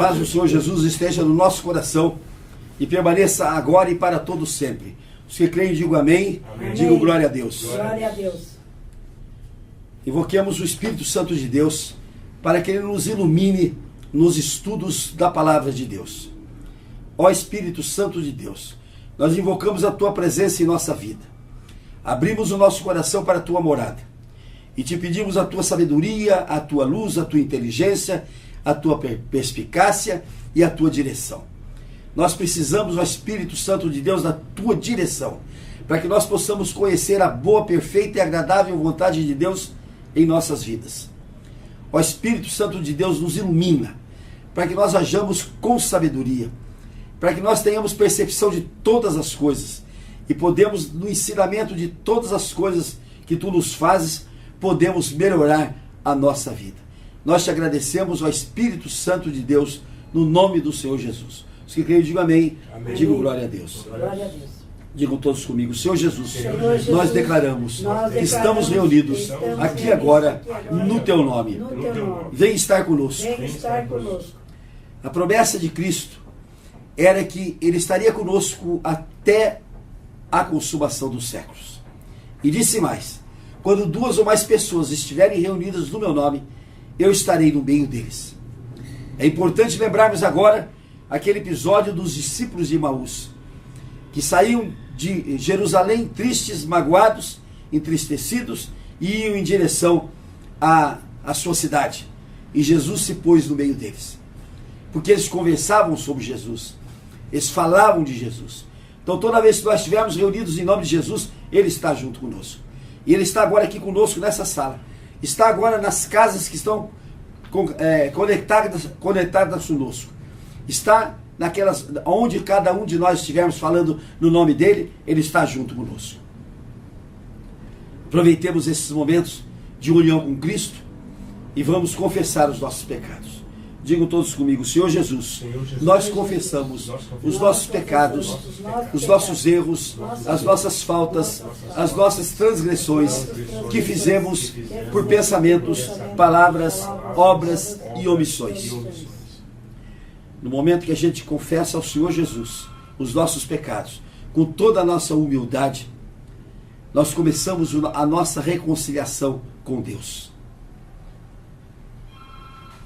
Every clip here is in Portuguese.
paz do Senhor Jesus esteja no nosso coração e permaneça agora e para todo sempre. Os que creem, digam amém. Amém. Digam glória a Deus. Glória a Deus. Invoquemos o Espírito Santo de Deus para que Ele nos ilumine nos estudos da palavra de Deus. Ó Espírito Santo de Deus, nós invocamos a Tua presença em nossa vida. Abrimos o nosso coração para a Tua morada e te pedimos a Tua sabedoria, a Tua luz, a Tua inteligência, a Tua perspicácia e a Tua direção. Nós precisamos, ó Espírito Santo de Deus, da Tua direção, para que nós possamos conhecer a boa, perfeita e agradável vontade de Deus em nossas vidas. Ó Espírito Santo de Deus, nos ilumina, para que nós hajamos com sabedoria, para que nós tenhamos percepção de todas as coisas e podemos, no ensinamento de todas as coisas que Tu nos fazes, podemos melhorar a nossa vida. Nós te agradecemos, ó Espírito Santo de Deus, no nome do Senhor Jesus. Os que creem, digam amém. Amém. Digam glória a Deus. Glória a Deus. Digam todos comigo, Senhor Jesus, Senhor Jesus, nós declaramos que estamos reunidos aqui agora no Teu nome. No Teu nome. Vem estar conosco. Vem estar conosco. A promessa de Cristo era que Ele estaria conosco até a consumação dos séculos. E disse mais: quando 2 ou mais pessoas estiverem reunidas no meu nome, eu estarei no meio deles. É importante lembrarmos agora aquele episódio dos discípulos de Emaús, que saíam de Jerusalém tristes, magoados, entristecidos, e iam em direção à sua cidade. E Jesus se pôs no meio deles, porque eles conversavam sobre Jesus, eles falavam de Jesus. Então toda vez que nós estivermos reunidos em nome de Jesus, Ele está junto conosco. E Ele está agora aqui conosco nessa sala. Está agora nas casas que estão conectadas conosco. Está naquelas onde cada um de nós estivermos falando no nome dEle, Ele está junto conosco. Aproveitemos esses momentos de união com Cristo e vamos confessar os nossos pecados. Digam todos comigo: Senhor Jesus, nós confessamos os nossos pecados, os nossos erros, as nossas faltas, as nossas transgressões que fizemos por pensamentos, palavras, obras e omissões. No momento que a gente confessa ao Senhor Jesus os nossos pecados, com toda a nossa humildade, nós começamos a nossa reconciliação com Deus.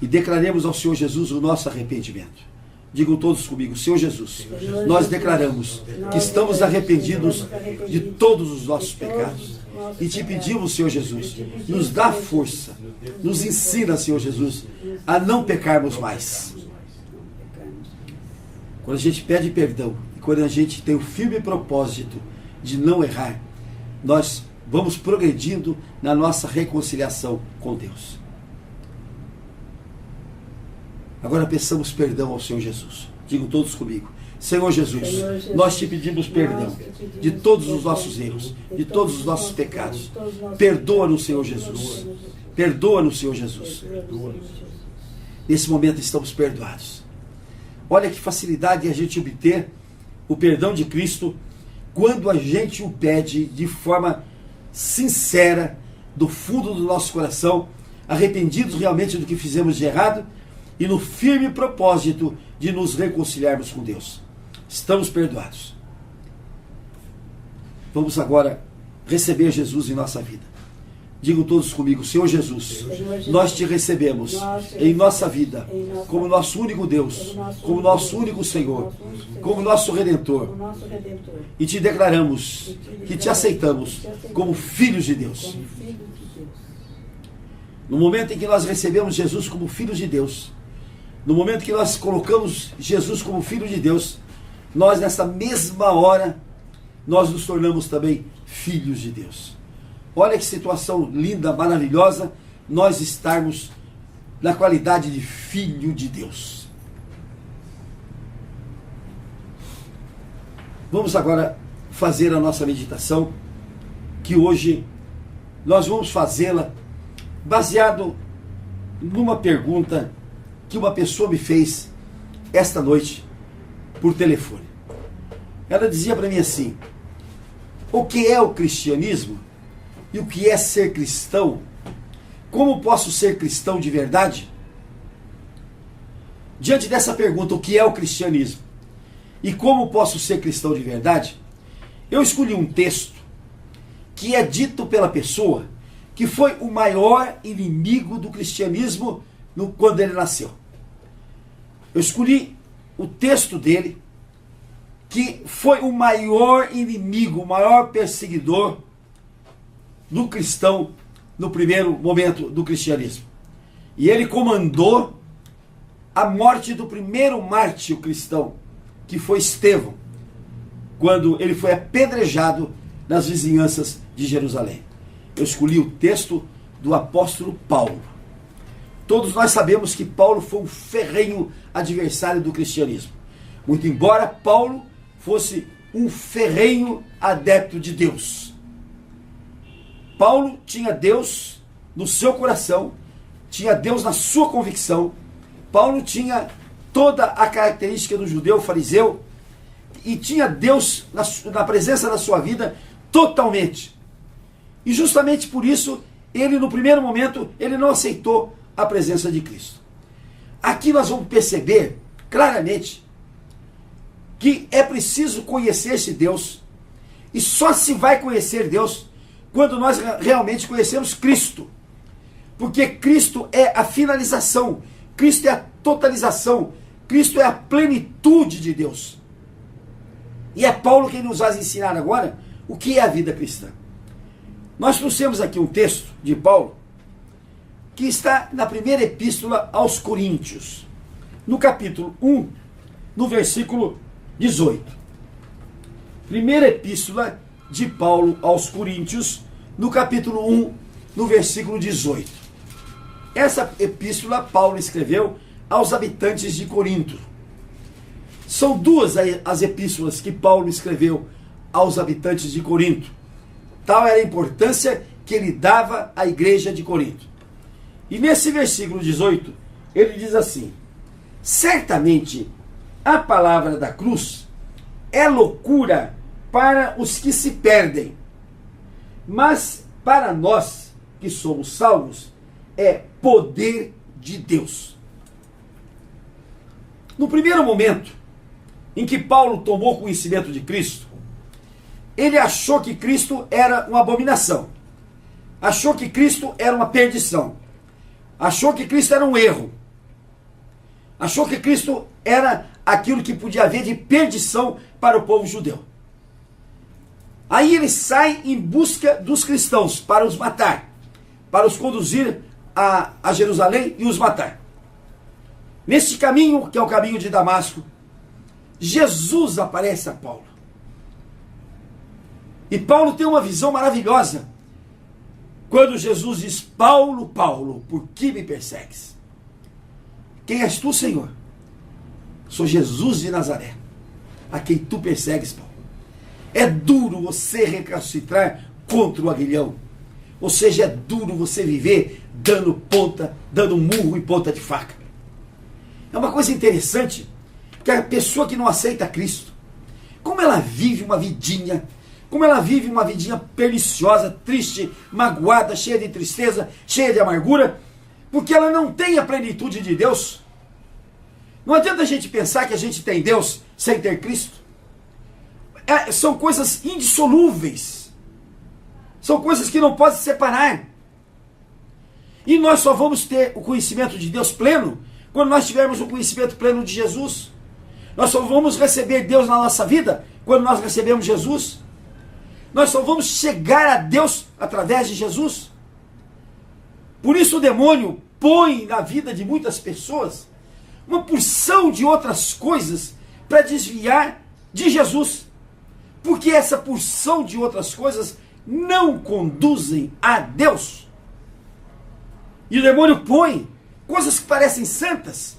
E declaremos ao Senhor Jesus o nosso arrependimento. Digam todos comigo: Senhor Jesus, nós declaramos que estamos arrependidos de todos os nossos pecados. E te pedimos, Senhor Jesus, nos dá força, nos ensina, Senhor Jesus, a não pecarmos mais. Quando a gente pede perdão e quando a gente tem o firme propósito de não errar, nós vamos progredindo na nossa reconciliação com Deus. Agora peçamos perdão ao Senhor Jesus. Digam todos comigo: Senhor Jesus, nós te pedimos perdão de todos os nossos erros, de todos os nossos pecados. Perdoa-nos, Senhor Jesus. Perdoa-nos, Senhor Jesus. Nesse momento estamos perdoados. Olha que facilidade a gente obter o perdão de Cristo quando a gente o pede de forma sincera, do fundo do nosso coração, arrependidos realmente do que fizemos de errado e no firme propósito de nos reconciliarmos com Deus. Estamos perdoados. Vamos agora receber Jesus em nossa vida. Digam todos comigo: Senhor Jesus, nós te recebemos em nossa vida como nosso único Deus, como nosso único Senhor, como nosso Redentor. E te declaramos que te aceitamos como filhos de Deus. No momento em que nós recebemos Jesus como filhos de Deus, no momento que nós colocamos Jesus como filho de Deus, nós nessa mesma hora, nós nos tornamos também filhos de Deus. Olha que situação linda, maravilhosa, nós estarmos na qualidade de filho de Deus. Vamos agora fazer a nossa meditação, que hoje nós vamos fazê-la baseado numa pergunta que uma pessoa me fez esta noite por telefone. Ela dizia para mim assim: o que é o cristianismo? E o que é ser cristão? Como posso ser cristão de verdade? diante dessa pergunta, o que é o cristianismo? E como posso ser cristão de verdade? Eu escolhi um texto que é dito pela pessoa que foi o maior inimigo do cristianismo quando ele nasceu. Eu escolhi o texto dele, que foi o maior inimigo, o maior perseguidor do cristão no primeiro momento do cristianismo. E ele comandou a morte do primeiro mártir cristão, que foi Estevão, quando ele foi apedrejado nas vizinhanças de Jerusalém. Eu escolhi o texto do apóstolo Paulo. Todos nós sabemos que Paulo foi um ferrenho adversário do cristianismo. Muito embora Paulo fosse um ferrenho adepto de Deus. Paulo tinha Deus no seu coração, tinha Deus na sua convicção. Paulo tinha toda a característica do judeu fariseu e tinha Deus na presença da sua vida totalmente. E justamente por isso, ele no primeiro momento, ele não aceitou a presença de Cristo. Aqui nós vamos perceber claramente que é preciso conhecer esse Deus, e só se vai conhecer Deus quando nós realmente conhecemos Cristo. Porque Cristo é a finalização, Cristo é a totalização, Cristo é a plenitude de Deus. E é Paulo quem nos vai ensinar agora o que é a vida cristã. Nós trouxemos aqui um texto de Paulo que está na primeira epístola aos Coríntios, no capítulo 1, no versículo 18. Primeira epístola de Paulo aos Coríntios, no capítulo 1, no versículo 18. Essa epístola Paulo escreveu aos habitantes de Corinto. São duas as epístolas que Paulo escreveu aos habitantes de Corinto. Tal era a importância que ele dava à igreja de Corinto. E nesse versículo 18, ele diz assim: certamente a palavra da cruz é loucura para os que se perdem, mas para nós que somos salvos é poder de Deus. No primeiro momento em que Paulo tomou conhecimento de Cristo, ele achou que Cristo era uma abominação, achou que Cristo era uma perdição, achou que Cristo era um erro, achou que Cristo era aquilo que podia haver de perdição para o povo judeu. Aí ele sai em busca dos cristãos para os matar, para os conduzir a Jerusalém e os matar. Neste caminho, que é o caminho de Damasco, Jesus aparece a Paulo. E Paulo tem uma visão maravilhosa quando Jesus diz: Paulo, Paulo, por que me persegues? Quem és tu, Senhor? Sou Jesus de Nazaré, a quem tu persegues, Paulo. É duro você recalcitrar contra o aguilhão. Ou seja, é duro você viver dando um murro em ponta de faca. É uma coisa interessante que a pessoa que não aceita Cristo, como ela vive uma vidinha, como ela vive uma vidinha perniciosa, triste, magoada, cheia de tristeza, cheia de amargura, porque ela não tem a plenitude de Deus. Não adianta a gente pensar que a gente tem Deus sem ter Cristo. São coisas indissolúveis. São coisas que não podem se separar. E nós só vamos ter o conhecimento de Deus pleno quando nós tivermos o conhecimento pleno de Jesus. Nós só vamos receber Deus na nossa vida quando nós recebemos Jesus. Nós só vamos chegar a Deus através de Jesus. Por isso o demônio põe na vida de muitas pessoas uma porção de outras coisas para desviar de Jesus. Porque essa porção de outras coisas não conduzem a Deus. E o demônio põe coisas que parecem santas,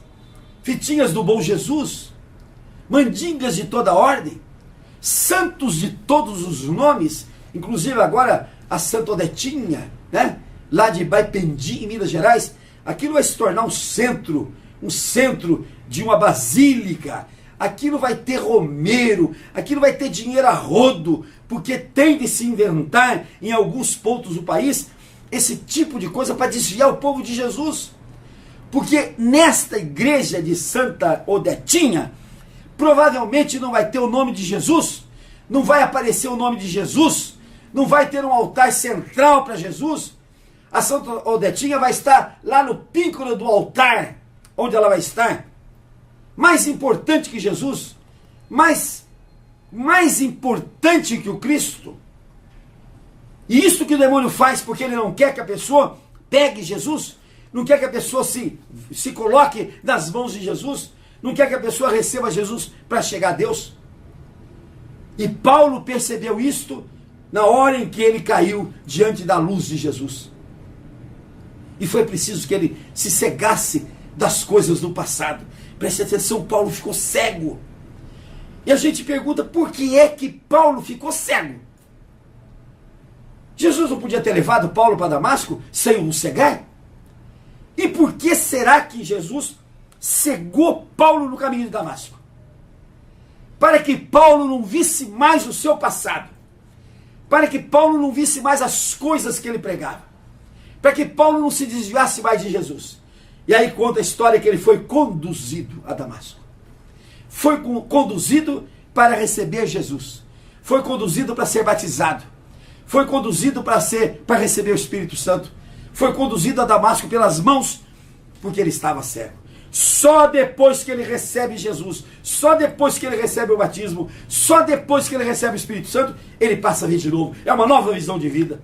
fitinhas do bom Jesus, mandingas de toda ordem, santos de todos os nomes, inclusive agora a Santa Odetinha, né? Lá de Baipendi, em Minas Gerais. Aquilo vai se tornar um centro de uma basílica. Aquilo vai ter romeiro, aquilo vai ter dinheiro a rodo, porque tem de se inventar em alguns pontos do país esse tipo de coisa para desviar o povo de Jesus. Porque nesta igreja de Santa Odetinha, provavelmente não vai ter o nome de Jesus, não vai aparecer o nome de Jesus, não vai ter um altar central para Jesus. A Santa Odetinha vai estar lá no pico do altar, onde ela vai estar. Mais importante que Jesus, mais importante que o Cristo. E isso que o demônio faz, porque ele não quer que a pessoa pegue Jesus, não quer que a pessoa se coloque nas mãos de Jesus, não quer que a pessoa receba Jesus para chegar a Deus. E Paulo percebeu isto na hora em que ele caiu diante da luz de Jesus. E foi preciso que ele se cegasse das coisas do passado. Preste atenção, Paulo ficou cego. E a gente pergunta, por que é que Paulo ficou cego? Jesus não podia ter levado Paulo para Damasco sem o cegar? E por que será que Jesus cegou Paulo no caminho de Damasco? Para que Paulo não visse mais o seu passado. Para que Paulo não visse mais as coisas que ele pregava. Para que Paulo não se desviasse mais de Jesus. E aí conta a história que ele foi conduzido a Damasco. Foi conduzido para receber Jesus. Foi conduzido para ser batizado. Foi conduzido para receber o Espírito Santo. Foi conduzido a Damasco pelas mãos, porque ele estava cego. Só depois que ele recebe Jesus, só depois que ele recebe o batismo, só depois que ele recebe o Espírito Santo, ele passa a ver de novo. É uma nova visão de vida.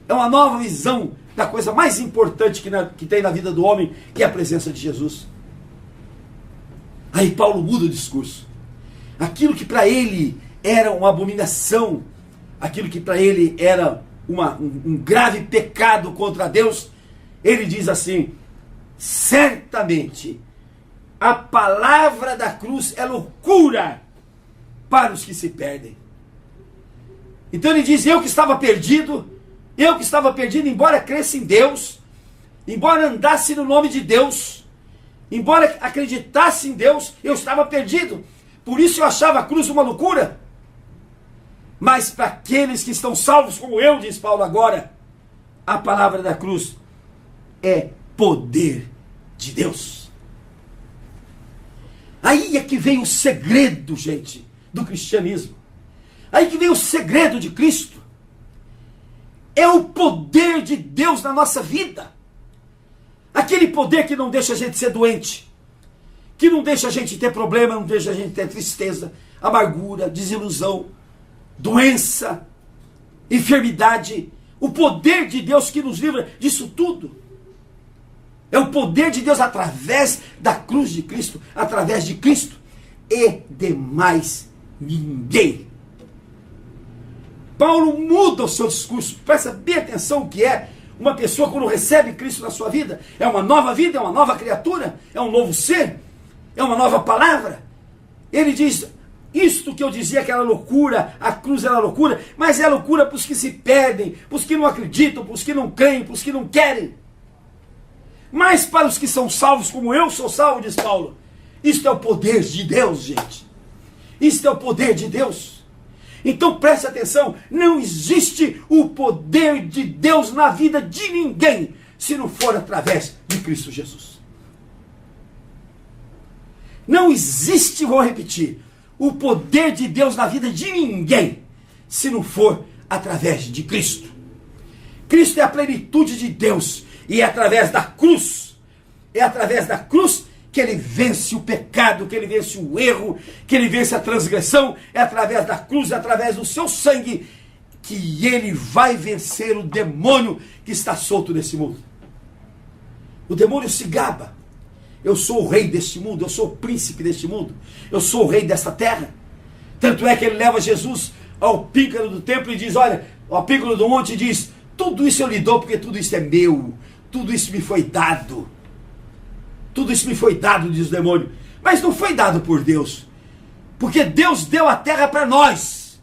É uma nova visão da coisa mais importante que tem na vida do homem, que é a presença de Jesus. Aí Paulo muda o discurso. Aquilo que para ele era uma abominação, aquilo que para ele era um grave pecado contra Deus, ele diz assim: certamente a palavra da cruz é loucura para os que se perdem. Então ele diz: eu que estava perdido, embora cresça em Deus, embora andasse no nome de Deus, embora acreditasse em Deus, eu estava perdido. Por isso eu achava a cruz uma loucura. Mas para aqueles que estão salvos, como eu, diz Paulo agora, a palavra da cruz é poder de Deus. Aí é que vem o segredo, gente, do cristianismo. Aí que vem o segredo de Cristo. É o poder de Deus na nossa vida. Aquele poder que não deixa a gente ser doente, que não deixa a gente ter problema, não deixa a gente ter tristeza, amargura, desilusão, doença, enfermidade. O poder de Deus que nos livra disso tudo. É o poder de Deus através da cruz de Cristo, através de Cristo e de mais ninguém. Paulo muda o seu discurso. Presta bem atenção o que é uma pessoa quando recebe Cristo na sua vida. É uma nova vida, é uma nova criatura, é um novo ser, é uma nova palavra. Ele diz: isto que eu dizia que era loucura, a cruz era loucura, mas é loucura para os que se perdem, para os que não acreditam, para os que não creem, para os que não querem. Mas para os que são salvos, como eu sou salvo, diz Paulo, isto é o poder de Deus, gente. Isto é o poder de Deus. Então preste atenção, não existe o poder de Deus na vida de ninguém, se não for através de Cristo Jesus. Não existe, vou repetir, o poder de Deus na vida de ninguém, se não for através de Cristo. Cristo é a plenitude de Deus, e é através da cruz, que ele vence o pecado, que ele vence o erro, que ele vence a transgressão. É através da cruz, é através do seu sangue, que ele vai vencer o demônio que está solto nesse mundo. O demônio se gaba: eu sou o rei deste mundo, eu sou o príncipe deste mundo, eu sou o rei desta terra. Tanto é que ele leva Jesus ao píncaro do templo e diz: olha, ao píncaro do monte, e diz: tudo isso eu lhe dou porque tudo isso é meu, tudo isso me foi dado. Tudo isso me foi dado, diz o demônio. Mas não foi dado por Deus, porque Deus deu a terra para nós.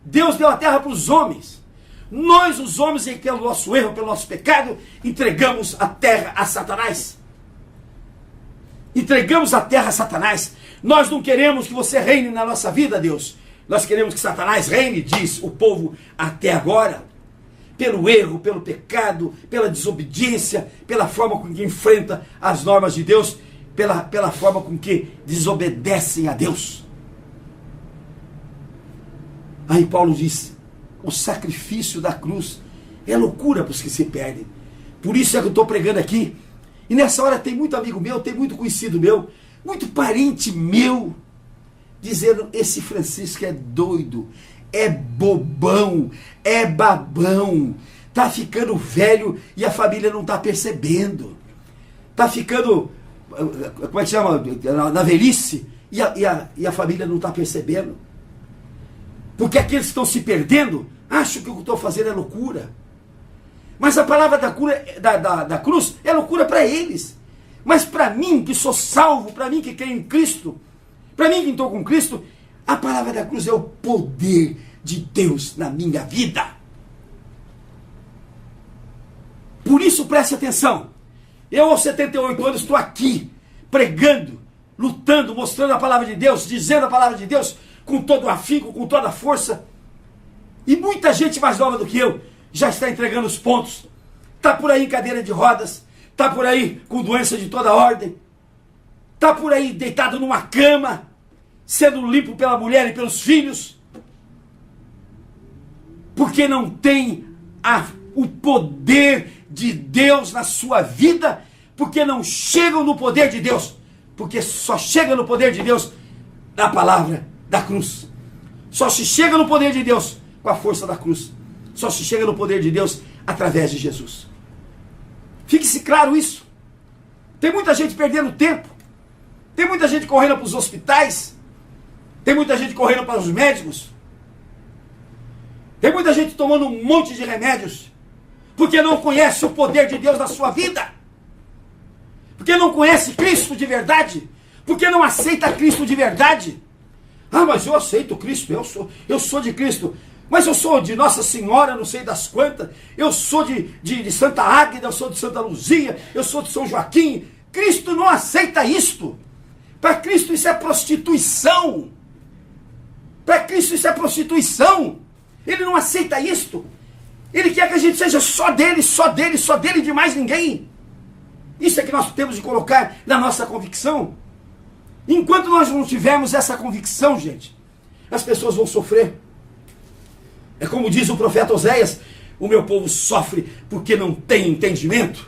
Deus deu a terra para os homens. Nós, os homens, pelo nosso erro, pelo nosso pecado, entregamos a terra a Satanás. Entregamos a terra a Satanás. Nós não queremos que você reine na nossa vida, Deus. Nós queremos que Satanás reine, diz o povo até agora. pelo erro, pelo pecado, pela desobediência, pela forma com que enfrenta as normas de Deus, pela forma com que desobedecem a Deus. Aí Paulo diz, o sacrifício da cruz é loucura para os que se perdem. Por isso é que eu estou pregando aqui. E nessa hora tem muito amigo meu, tem muito conhecido meu, muito parente meu, dizendo, esse Francisco é doido, é bobão, é babão, está ficando velho e a família não está percebendo. Está ficando, como é que chama, na velhice, e a família não está percebendo. Porque aqueles que estão se perdendo, acham que o que eu estou fazendo é loucura. Mas a palavra da cruz é loucura para eles. Mas para mim, que sou salvo, para mim que creio em Cristo, para mim que estou com Cristo, a palavra da cruz é o poder de Deus na minha vida. Por isso preste atenção. Eu aos 78 anos estou aqui, pregando, lutando, mostrando a palavra de Deus, dizendo a palavra de Deus, com todo o afinco, com toda a força. E muita gente mais nova do que eu já está entregando os pontos. Está por aí em cadeira de rodas. Está por aí com doença de toda ordem. Está por aí deitado numa cama, sendo limpo pela mulher e pelos filhos. Porque não tem o poder de Deus na sua vida. Porque não chegam no poder de Deus. Porque só chega no poder de Deus na palavra da cruz. Só se chega no poder de Deus com a força da cruz. Só se chega no poder de Deus através de Jesus. Fique-se claro isso. Tem muita gente perdendo tempo. Tem muita gente correndo para os hospitais. Tem muita gente correndo para os médicos. Tem muita gente tomando um monte de remédios. Porque não conhece o poder de Deus na sua vida. Porque não conhece Cristo de verdade. Porque não aceita Cristo de verdade. Ah, mas eu aceito Cristo, eu sou de Cristo. Mas eu sou de Nossa Senhora, não sei das quantas. Eu sou de Santa Águeda, eu sou de Santa Luzia, eu sou de São Joaquim. Cristo não aceita isto. Para Cristo isso é prostituição. Para Cristo isso é prostituição. Ele não aceita isto. Ele quer que a gente seja só dele, só dele, só dele e de mais ninguém. Isso é que nós temos de colocar na nossa convicção. Enquanto nós não tivermos essa convicção, gente, as pessoas vão sofrer. É como diz o profeta Oséias, o meu povo sofre porque não tem entendimento.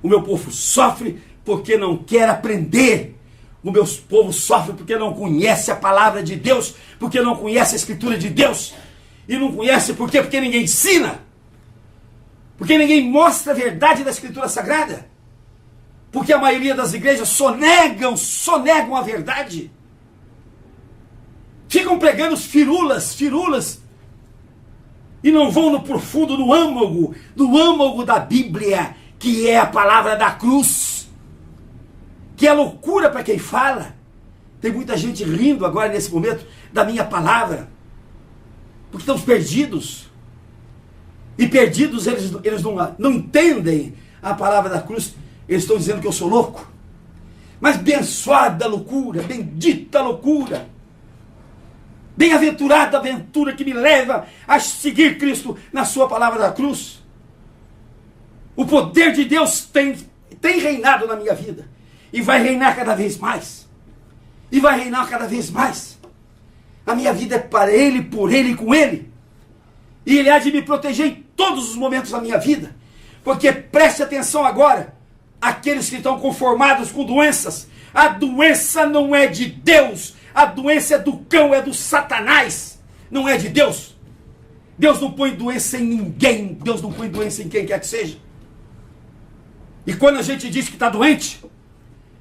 O meu povo sofre porque não quer aprender. O meu povo sofre porque não conhece a palavra de Deus, porque não conhece a escritura de Deus. E não conhece por quê? Porque ninguém ensina. Porque ninguém mostra a verdade da escritura sagrada. Porque a maioria das igrejas sonegam a verdade. Ficam pregando firulas, e não vão no profundo, no âmago da Bíblia, que é a palavra da cruz, que é loucura para quem fala. Tem muita gente rindo agora nesse momento da minha palavra, porque estão perdidos. E perdidos eles não entendem a palavra da cruz. Eles estão dizendo que eu sou louco. Mas abençoada loucura, bendita loucura, bem-aventurada aventura que me leva a seguir Cristo na sua palavra da cruz. O poder de Deus tem reinado na minha vida. E vai reinar cada vez mais. E vai reinar cada vez mais. A minha vida é para Ele, por Ele e com Ele. E Ele há de me proteger em todos os momentos da minha vida. Porque preste atenção agora. Aqueles que estão conformados com doenças. A doença não é de Deus. A doença é do cão, é do Satanás. Não é de Deus. Deus não põe doença em ninguém. Deus não põe doença em quem quer que seja. E quando a gente diz que está doente,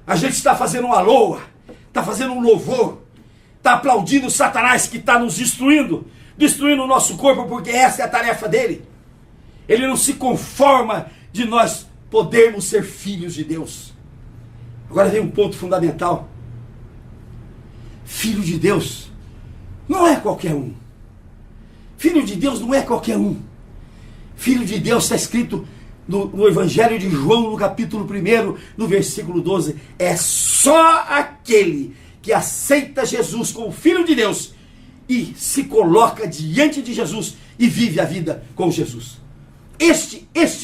a gente está fazendo uma loa, está fazendo um louvor, está aplaudindo o Satanás que está nos destruindo o nosso corpo, porque essa é a tarefa dele. Ele não se conforma de nós podermos ser filhos de Deus. Agora vem um ponto fundamental. Filho de Deus não é qualquer um. Filho de Deus não é qualquer um. Filho de Deus está escrito no Evangelho de João, no capítulo 1, no versículo 12. É só aquele que aceita Jesus como Filho de Deus e se coloca diante de Jesus e vive a vida com Jesus.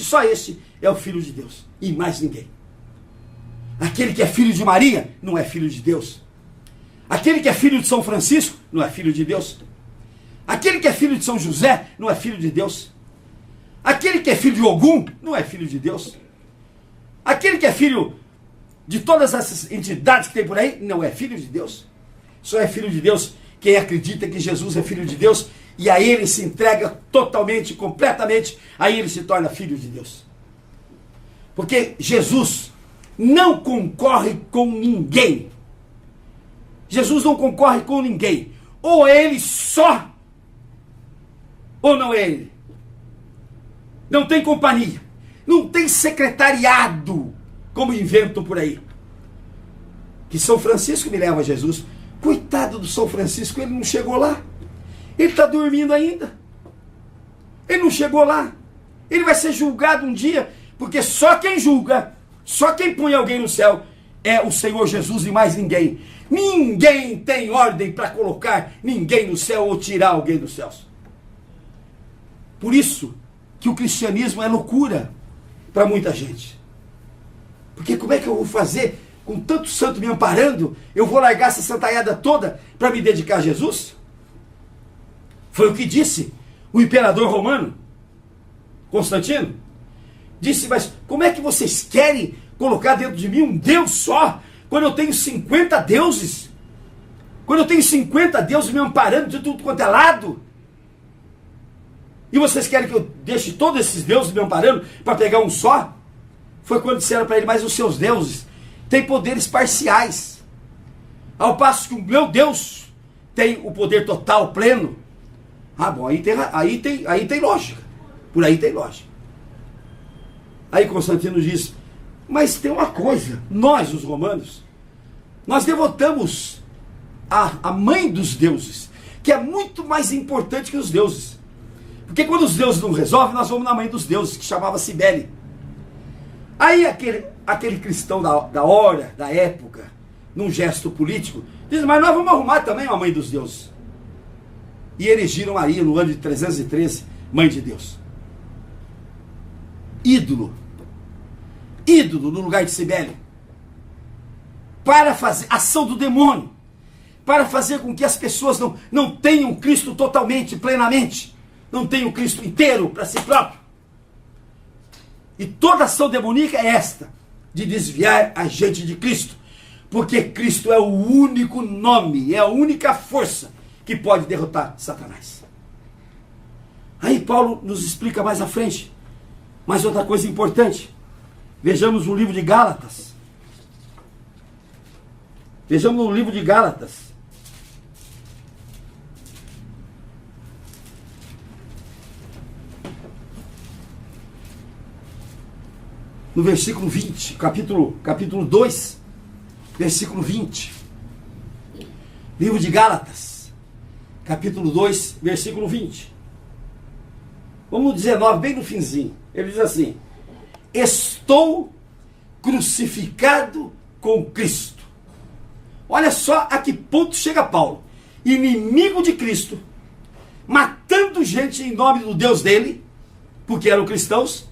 Só este é o Filho de Deus, e mais ninguém. Aquele que é filho de Maria não é filho de Deus. Aquele que é filho de São Francisco não é filho de Deus. Aquele que é filho de São José não é filho de Deus. Aquele que é filho de Ogum não é filho de Deus. Aquele que é filho de todas essas entidades que tem por aí não é filho de Deus. Só é filho de Deus quem acredita que Jesus é filho de Deus e a ele se entrega totalmente, completamente, aí ele se torna filho de Deus. Porque Jesus não concorre com ninguém. Jesus não concorre com ninguém. Ou é ele só, ou não é ele. Não tem companhia. Não tem secretariado, como inventam por aí. Que São Francisco me leva a Jesus. Coitado do São Francisco, ele não chegou lá. Ele está dormindo ainda. Ele não chegou lá. Ele vai ser julgado um dia, porque só quem julga, só quem põe alguém no céu é o Senhor Jesus e mais ninguém. Ninguém tem ordem para colocar ninguém no céu ou tirar alguém dos céus. Por isso que o cristianismo é loucura para muita gente. Porque como é que eu vou fazer com tanto santo me amparando? Eu vou largar essa santaiada toda para me dedicar a Jesus? Foi o que disse o imperador romano, Constantino. Disse, mas como é que vocês querem colocar dentro de mim um Deus só, quando eu tenho 50 deuses? Quando eu tenho 50 deuses me amparando de tudo quanto é lado? E vocês querem que eu deixe todos esses deuses me amparando para pegar um só? Foi quando disseram para ele, mas os seus deuses têm poderes parciais. Ao passo que o meu Deus tem o poder total, pleno. Ah, bom, aí tem lógica. Por aí tem lógica. Aí Constantino diz, mas tem uma coisa, nós, os romanos, nós devotamos a mãe dos deuses, que é muito mais importante que os deuses. Porque quando os deuses não resolvem, nós vamos na mãe dos deuses, que chamava Cibele. Aí aquele cristão da hora, da época, num gesto político, diz, mas nós vamos arrumar também uma mãe dos deuses. E erigiram Maria no ano de 313, mãe de Deus. Ídolo no lugar de Cibele. Para fazer ação do demônio, para fazer com que as pessoas não tenham Cristo totalmente, plenamente. Não tem o Cristo inteiro para si próprio. E toda ação demoníaca é esta, de desviar a gente de Cristo. Porque Cristo é o único nome, é a única força que pode derrotar Satanás. Aí Paulo nos explica mais à frente, mais outra coisa importante. Vejamos no livro de Gálatas. Vejamos no livro de Gálatas. No versículo 20, capítulo 2, versículo 20. Livro de Gálatas, capítulo 2, versículo 20. Vamos no 19, bem no finzinho. Ele diz assim, estou crucificado com Cristo. Olha só a que ponto chega Paulo. Inimigo de Cristo, matando gente em nome do Deus dele, porque eram cristãos.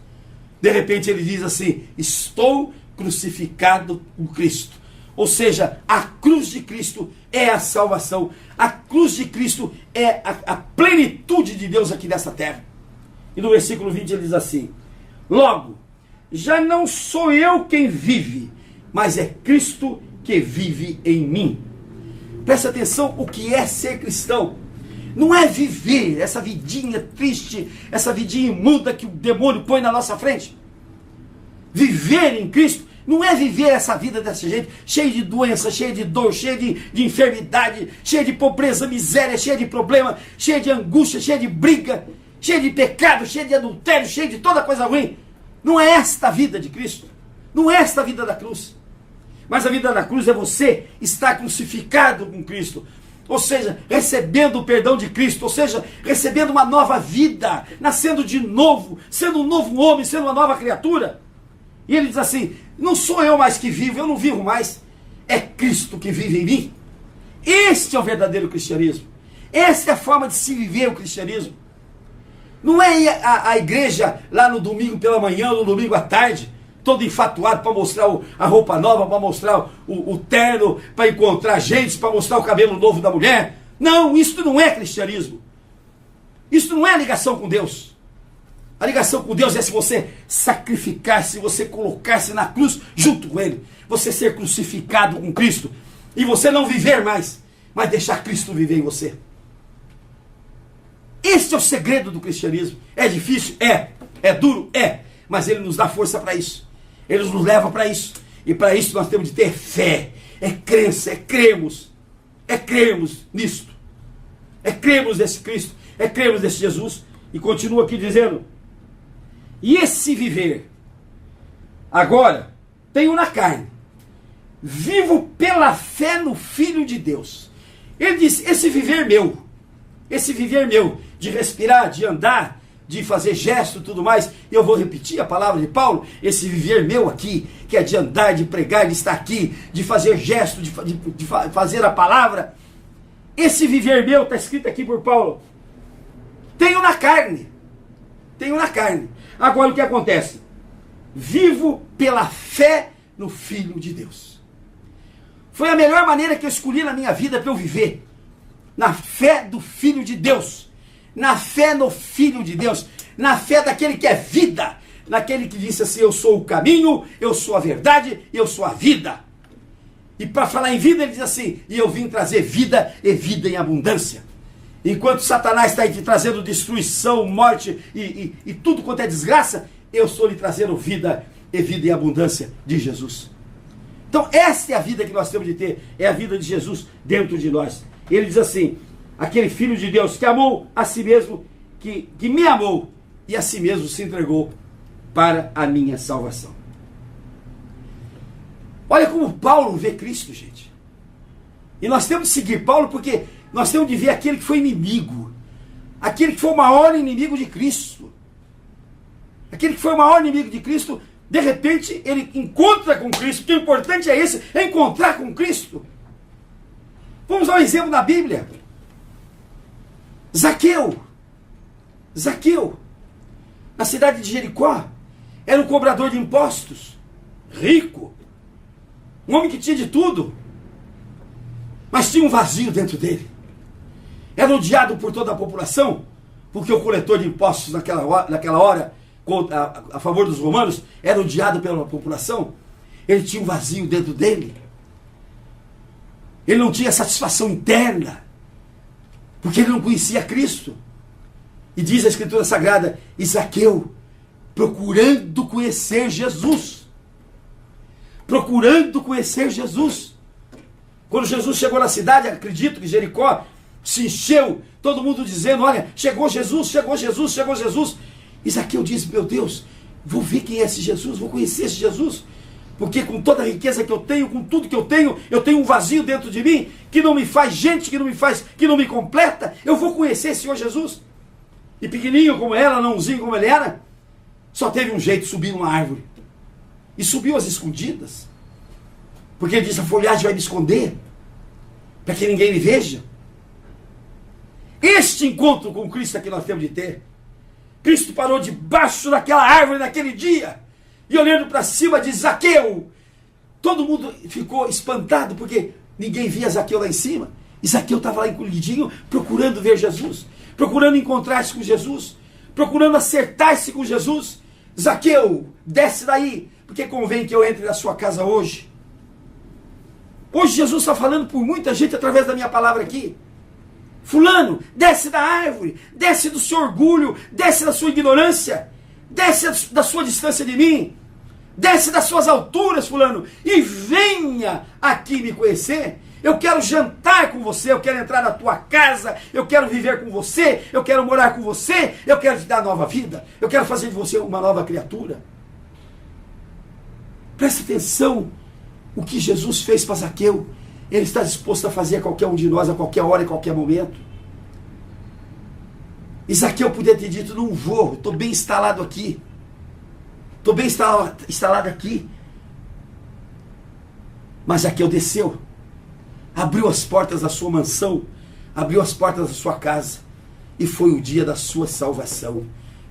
De repente ele diz assim, estou crucificado com Cristo. Ou seja, a cruz de Cristo é a salvação. A cruz de Cristo é a plenitude de Deus aqui nessa terra. E no versículo 20 ele diz assim, logo, já não sou eu quem vive, mas é Cristo que vive em mim. Presta atenção o que é ser cristão. Não é viver essa vidinha triste, essa vidinha imunda que o demônio põe na nossa frente. Viver em Cristo não é viver essa vida dessa gente, cheia de doença, cheia de dor, cheia de enfermidade, cheia de pobreza, miséria, cheia de problema, cheia de angústia, cheia de briga, cheia de pecado, cheia de adultério, cheia de toda coisa ruim. Não é esta a vida de Cristo. Não é esta a vida da cruz. Mas a vida da cruz é você estar crucificado com Cristo. Ou seja, recebendo o perdão de Cristo, ou seja, recebendo uma nova vida, nascendo de novo, sendo um novo homem, sendo uma nova criatura. E ele diz assim, não sou eu mais que vivo, eu não vivo mais, é Cristo que vive em mim. Este é o verdadeiro cristianismo. Esta é a forma de se viver o cristianismo. Não é ir à igreja lá no domingo pela manhã, no domingo à tarde, todo enfatuado para mostrar a roupa nova, para mostrar o terno, para encontrar gente, para mostrar o cabelo novo da mulher. Não, isso não é cristianismo. Isso não é ligação com Deus. A ligação com Deus é se você sacrificar-se, você colocar-se na cruz junto com Ele. Você ser crucificado com Cristo. E você não viver mais, mas deixar Cristo viver em você. Esse é o segredo do cristianismo. É difícil? É. É duro? É. Mas Ele nos dá força para isso. Ele nos leva para isso. E para isso nós temos de ter fé. É crença, é cremos. É cremos nisto. É cremos nesse Cristo. É cremos nesse Jesus. E continua aqui dizendo: e esse viver, agora, tenho na carne, vivo pela fé no Filho de Deus. Ele diz, esse viver meu, de respirar, de andar, de fazer gesto e tudo mais, eu vou repetir a palavra de Paulo, esse viver meu aqui, que é de andar, de pregar, de estar aqui, de fazer gesto, de fazer a palavra, esse viver meu, está escrito aqui por Paulo, tenho na carne. Agora o que acontece? Vivo pela fé no Filho de Deus. Foi a melhor maneira que eu escolhi na minha vida para eu viver. Na fé do Filho de Deus. Na fé no Filho de Deus. Na fé daquele que é vida. Naquele que disse assim, eu sou o caminho, eu sou a verdade, eu sou a vida. E para falar em vida ele diz assim, e eu vim trazer vida e vida em abundância. Enquanto Satanás está aí te trazendo destruição, morte e tudo quanto é desgraça, eu estou lhe trazendo vida e vida em abundância de Jesus. Então esta é a vida que nós temos de ter, é a vida de Jesus dentro de nós. Ele diz assim, aquele Filho de Deus que amou a si mesmo, que me amou e a si mesmo se entregou para a minha salvação. Olha como Paulo vê Cristo, gente. E nós temos de seguir Paulo porque nós temos de ver aquele que foi inimigo. Aquele que foi o maior inimigo de Cristo. Aquele que foi o maior inimigo de Cristo, de repente ele encontra com Cristo. Porque o importante é esse, é encontrar com Cristo. Vamos dar um exemplo na Bíblia. Zaqueu, na cidade de Jericó, era um cobrador de impostos, rico, um homem que tinha de tudo, mas tinha um vazio dentro dele. Era odiado por toda a população, porque o coletor de impostos naquela hora a favor dos romanos, era odiado pela população. Ele tinha um vazio dentro dele. Ele não tinha satisfação interna, porque ele não conhecia Cristo. E diz a Escritura Sagrada, e Zaqueu, procurando conhecer Jesus. Procurando conhecer Jesus. Quando Jesus chegou na cidade, acredito que Jericó se encheu, todo mundo dizendo, olha, chegou Jesus, chegou Jesus, chegou Jesus. E Zaqueu diz, meu Deus, vou ver quem é esse Jesus, vou conhecer esse Jesus. Porque com toda a riqueza que eu tenho, com tudo que eu tenho um vazio dentro de mim, que não me faz gente, que não me completa. Eu vou conhecer esse Senhor Jesus. E pequenininho como ela, nãozinho como ele era, só teve um jeito, subir numa árvore. E subiu às escondidas. Porque ele disse, a folhagem vai me esconder, para que ninguém me veja. Este encontro com Cristo é que nós temos de ter. Cristo parou debaixo daquela árvore naquele dia, e olhando para cima diz, Zaqueu. Todo mundo ficou espantado, porque ninguém via Zaqueu lá em cima. E Zaqueu estava lá encolhidinho, procurando ver Jesus, procurando encontrar-se com Jesus, procurando acertar-se com Jesus. Zaqueu, desce daí, porque convém que eu entre na sua casa hoje. Hoje Jesus está falando por muita gente através da minha palavra aqui. Fulano, desce da árvore, desce do seu orgulho, desce da sua ignorância, desce da sua distância de mim, desce das suas alturas, fulano, e venha aqui me conhecer. Eu quero jantar com você, eu quero entrar na tua casa, eu quero viver com você, eu quero morar com você, eu quero te dar nova vida, eu quero fazer de você uma nova criatura. Presta atenção o que Jesus fez para Zaqueu. Ele está disposto a fazer a qualquer um de nós, a qualquer hora, a qualquer momento. E Zaqueu podia ter dito, não vou, estou bem instalado aqui. Estou bem instalado aqui. Mas Zaqueu desceu, abriu as portas da sua mansão, abriu as portas da sua casa, e foi o dia da sua salvação.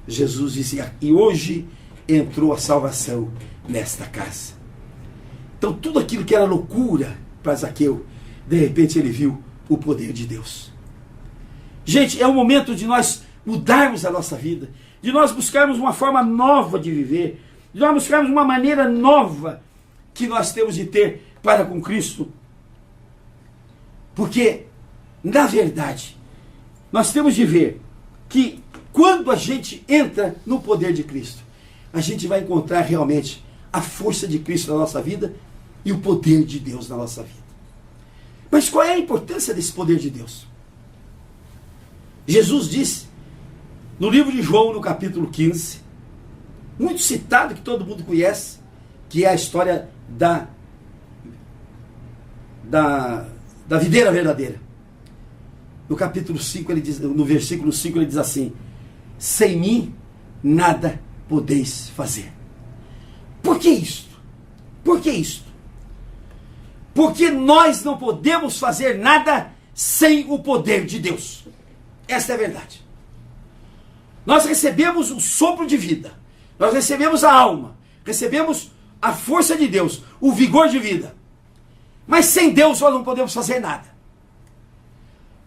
Jesus dizia, e hoje entrou a salvação nesta casa. Então tudo aquilo que era loucura para Zaqueu, de repente ele viu o poder de Deus. Gente, é o momento de nós mudarmos a nossa vida, de nós buscarmos uma forma nova de viver, de nós buscarmos uma maneira nova que nós temos de ter para com Cristo. Porque, na verdade, nós temos de ver que quando a gente entra no poder de Cristo, a gente vai encontrar realmente a força de Cristo na nossa vida e o poder de Deus na nossa vida. Mas qual é a importância desse poder de Deus? Jesus disse, no livro de João, no capítulo 15, muito citado, que todo mundo conhece, que é a história da videira verdadeira. No capítulo 5, ele diz, no versículo 5, ele diz assim, sem mim nada podeis fazer. Por que isto? Por que isto? Porque nós não podemos fazer nada sem o poder de Deus. Esta é a verdade. Nós recebemos o sopro de vida, nós recebemos a alma, recebemos a força de Deus, o vigor de vida. Mas sem Deus nós não podemos fazer nada.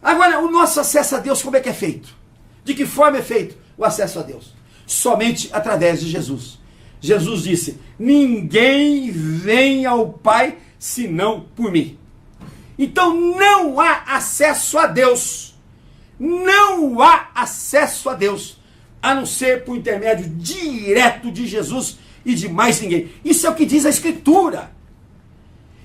Agora, o nosso acesso a Deus, como é que é feito? De que forma é feito o acesso a Deus? Somente através de Jesus. Jesus disse, ninguém vem ao Pai senão por mim. Então não há acesso a Deus. Não há acesso a Deus, a não ser por intermédio direto de Jesus e de mais ninguém. Isso é o que diz a Escritura.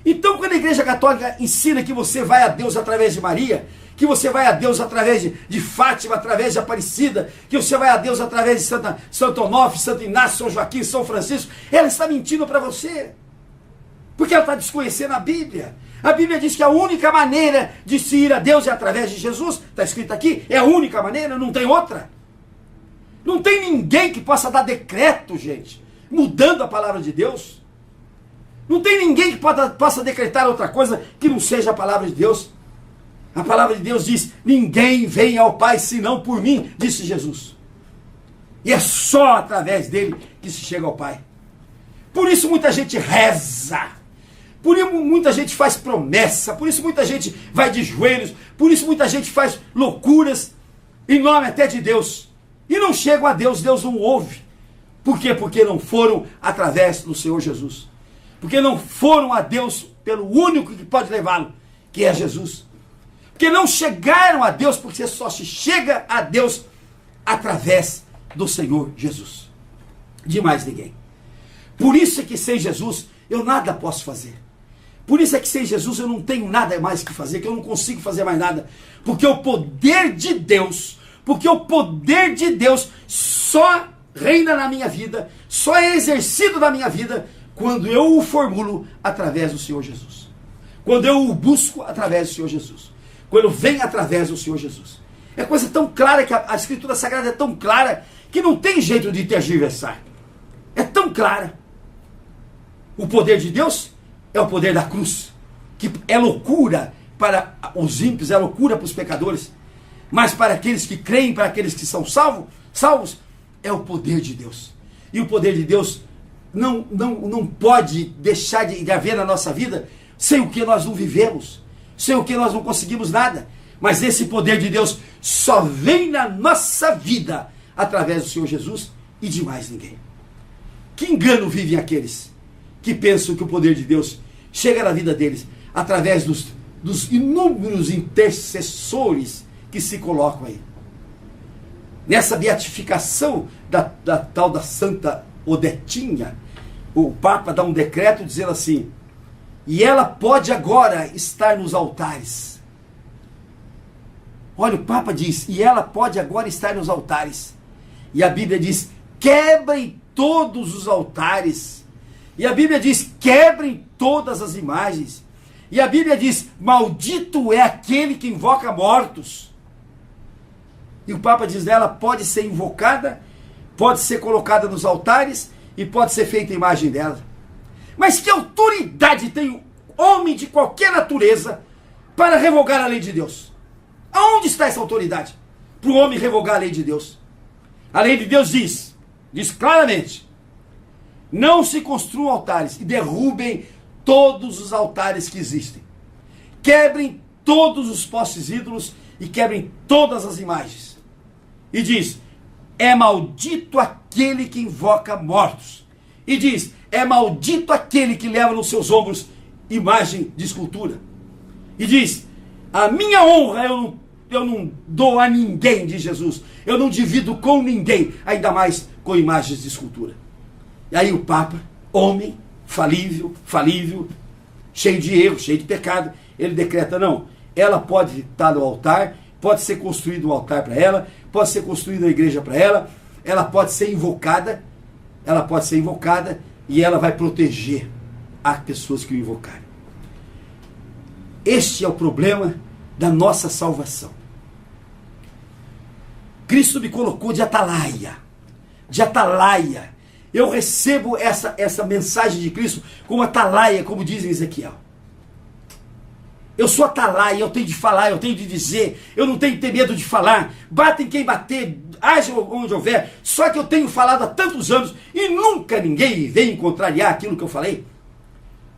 Então, quando a Igreja Católica ensina que você vai a Deus através de Maria, que você vai a Deus através de Fátima, através de Aparecida, que você vai a Deus através de Santo Onofre, Santo Inácio, São Joaquim, São Francisco, ela está mentindo para você. Porque ela está desconhecendo a Bíblia. A Bíblia diz que a única maneira de se ir a Deus é através de Jesus. Está escrito aqui, é a única maneira, não tem outra. Não tem ninguém que possa dar decreto, gente, mudando a palavra de Deus. Não tem ninguém que possa decretar outra coisa que não seja a palavra de Deus. A palavra de Deus diz, ninguém vem ao Pai senão por mim, disse Jesus. E é só através dele que se chega ao Pai. Por isso muita gente reza. Por isso muita gente faz promessa. Por isso muita gente vai de joelhos. Por isso muita gente faz loucuras em nome até de Deus. E não chegam a Deus, Deus não ouve. Por quê? Porque não foram através do Senhor Jesus. Porque não foram a Deus pelo único que pode levá-lo, que é Jesus. Porque não chegaram a Deus, porque só se chega a Deus através do Senhor Jesus. De mais ninguém. Por isso é que sem Jesus eu nada posso fazer. Por isso é que sem Jesus eu não tenho nada mais que fazer, que eu não consigo fazer mais nada. Porque o poder de Deus, só reina na minha vida, só é exercido na minha vida, quando eu o formulo através do Senhor Jesus. Quando eu o busco através do Senhor Jesus. Quando vem através do Senhor Jesus. É coisa tão clara, que a Escritura Sagrada é tão clara, que não tem jeito de tergiversar. É tão clara. O poder de Deus é o poder da cruz, que é loucura para os ímpios, é loucura para os pecadores, mas para aqueles que creem, para aqueles que são salvos, é o poder de Deus. E o poder de Deus não pode deixar de haver na nossa vida sem o que nós não vivemos, sem o que nós não conseguimos nada. Mas esse poder de Deus só vem na nossa vida através do Senhor Jesus e de mais ninguém. Que engano vivem aqueles que pensam que o poder de Deus chega na vida deles através dos inúmeros intercessores que se colocam aí. Nessa beatificação da tal da Santa Odetinha, o Papa dá um decreto dizendo assim, e ela pode agora estar nos altares. Olha, o Papa diz, e ela pode agora estar nos altares. E a Bíblia diz, quebrem todos os altares. E a Bíblia diz, quebrem todas as imagens. E a Bíblia diz, maldito é aquele que invoca mortos. E o Papa diz, ela pode ser invocada, pode ser colocada nos altares e pode ser feita a imagem dela. Mas que autoridade tem o homem de qualquer natureza para revogar a lei de Deus? Aonde está essa autoridade? para o homem revogar a lei de Deus. A lei de Deus diz claramente: não se construam altares e derrubem todos os altares que existem. Quebrem todos os postes ídolos e quebrem todas as imagens. E diz: é maldito aquele que invoca mortos. E diz: é maldito aquele que leva nos seus ombros imagem de escultura. E diz: a minha honra eu não dou a ninguém, diz Jesus. Eu não divido com ninguém, ainda mais com imagens de escultura. E aí o Papa, homem, falível, cheio de erro, cheio de pecado, ele decreta: não, ela pode estar no altar, pode ser construído um altar para ela, pode ser construída uma igreja para ela, ela pode ser invocada, e ela vai proteger as pessoas que o invocarem. Este é o problema da nossa salvação. Cristo me colocou de atalaia. Eu recebo essa mensagem de Cristo como atalaia, como diz em Ezequiel. Eu sou atalaia, eu tenho de falar, eu tenho de dizer, eu não tenho que ter medo de falar. Bata em quem bater, haja onde houver. Só que eu tenho falado há tantos anos e nunca ninguém veio contrariar aquilo que eu falei.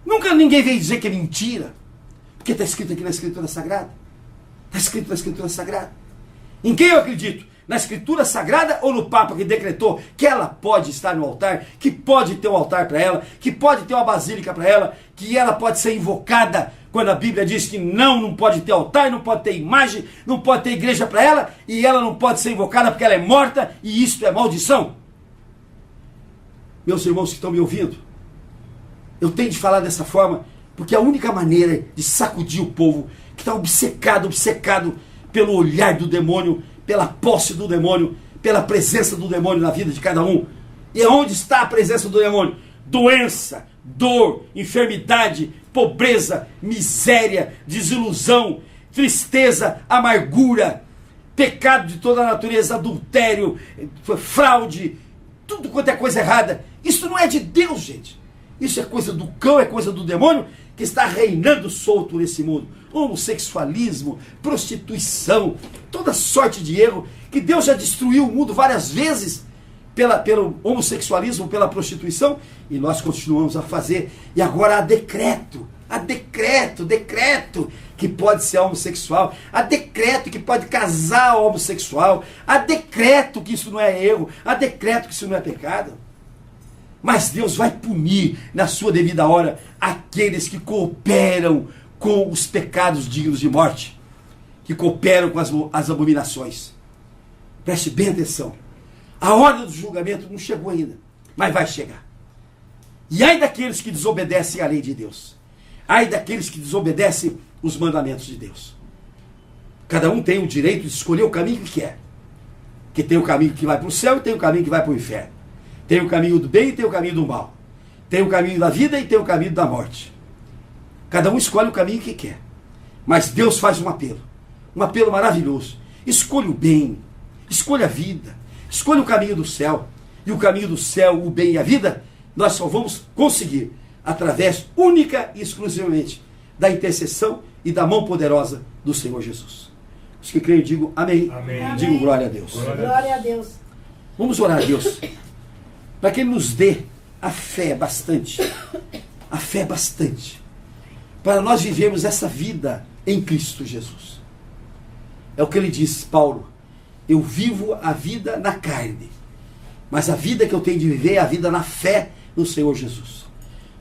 Nunca ninguém veio dizer que é mentira. Porque está escrito aqui na Escritura Sagrada. Está escrito na Escritura Sagrada. Em quem eu acredito? Na Escritura Sagrada ou no Papa que decretou que ela pode estar no altar, que pode ter um altar para ela, que pode ter uma basílica para ela, que ela pode ser invocada, quando a Bíblia diz que não pode ter altar, não pode ter imagem, não pode ter igreja para ela, e ela não pode ser invocada porque ela é morta, e isto é maldição. Meus irmãos que estão me ouvindo, eu tenho de falar dessa forma, porque a única maneira de sacudir o povo que está obcecado pelo olhar do demônio, pela posse do demônio, pela presença do demônio na vida de cada um. E onde está a presença do demônio? Doença, dor, enfermidade, pobreza, miséria, desilusão, tristeza, amargura, pecado de toda a natureza, adultério, fraude, tudo quanto é coisa errada. Isso não é de Deus, gente. Isso é coisa do cão, é coisa do demônio que está reinando solto nesse mundo. Homossexualismo, prostituição, toda sorte de erro, que Deus já destruiu o mundo várias vezes pelo homossexualismo, pela prostituição, e nós continuamos a fazer. E agora há decreto que pode ser homossexual, há decreto que pode casar homossexual, há decreto que isso não é erro, há decreto que isso não é pecado. Mas Deus vai punir na sua devida hora aqueles que cooperam com os pecados dignos de morte, que cooperam com as abominações. Preste bem atenção. A hora do julgamento não chegou ainda, mas vai chegar. E ai daqueles que desobedecem à lei de Deus. Ai daqueles que desobedecem os mandamentos de Deus. Cada um tem o direito de escolher o caminho que quer. Que tem o caminho que vai para o céu e tem o caminho que vai para o inferno. Tem o caminho do bem e tem o caminho do mal. Tem o caminho da vida e tem o caminho da morte. Cada um escolhe o caminho que quer. Mas Deus faz um apelo maravilhoso. Escolha o bem, escolha a vida, escolha o caminho do céu. E o caminho do céu, o bem e a vida, nós só vamos conseguir através, única e exclusivamente, da intercessão e da mão poderosa do Senhor Jesus. Os que creem, digo amém. Amém. Digo glória a Deus. Glória a Deus. Vamos orar a Deus para que Ele nos dê a fé bastante, para nós vivermos essa vida em Cristo Jesus. É o que ele diz, Paulo: eu vivo a vida na carne, mas a vida que eu tenho de viver é a vida na fé no Senhor Jesus.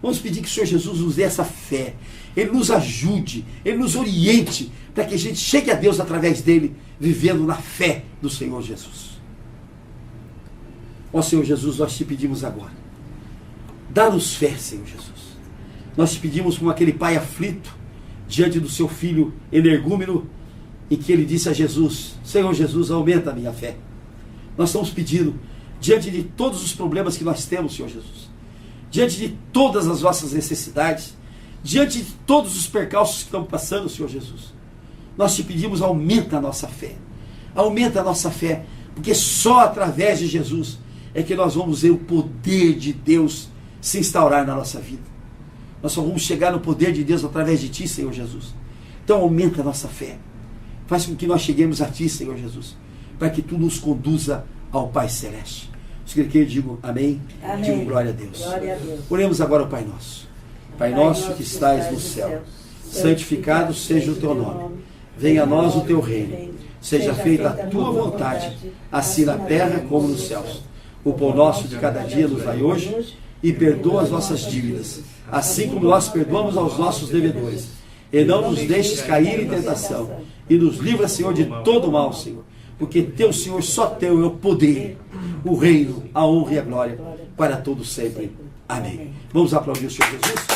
Vamos pedir que o Senhor Jesus nos dê essa fé, Ele nos ajude, Ele nos oriente, para que a gente chegue a Deus através dele, vivendo na fé do Senhor Jesus. Ó Senhor Jesus, nós te pedimos agora, dá-nos fé, Senhor Jesus. Nós te pedimos como aquele pai aflito, diante do seu filho energúmeno, em que ele disse a Jesus: Senhor Jesus, aumenta a minha fé. Nós estamos pedindo, diante de todos os problemas que nós temos, Senhor Jesus, diante de todas as nossas necessidades, diante de todos os percalços que estamos passando, Senhor Jesus, nós te pedimos: aumenta a nossa fé. Aumenta a nossa fé, porque só através de Jesus é que nós vamos ver o poder de Deus se instaurar na nossa vida. Nós só vamos chegar no poder de Deus através de Ti, Senhor Jesus. Então aumenta a nossa fé. Faz com que nós cheguemos a Ti, Senhor Jesus, para que tu nos conduza ao Pai Celeste. Os que creem, digo amém. Amém. Digo glória a Deus. Glória a Deus. Oremos agora ao Pai Nosso. Pai nosso que estais no céu, santificado seja o teu nome. Venha a nós o teu reino. Seja feita a tua vontade, assim na terra como nos céus. O pão nosso de cada dia nos dai hoje, e perdoa as nossas dívidas, assim como nós perdoamos aos nossos devedores. E não nos deixes cair em tentação, e nos livra, Senhor, de todo mal, Senhor. Porque teu, Senhor, só teu é o poder, o reino, a honra e a glória, para todos sempre. Amém. Vamos aplaudir o Senhor Jesus?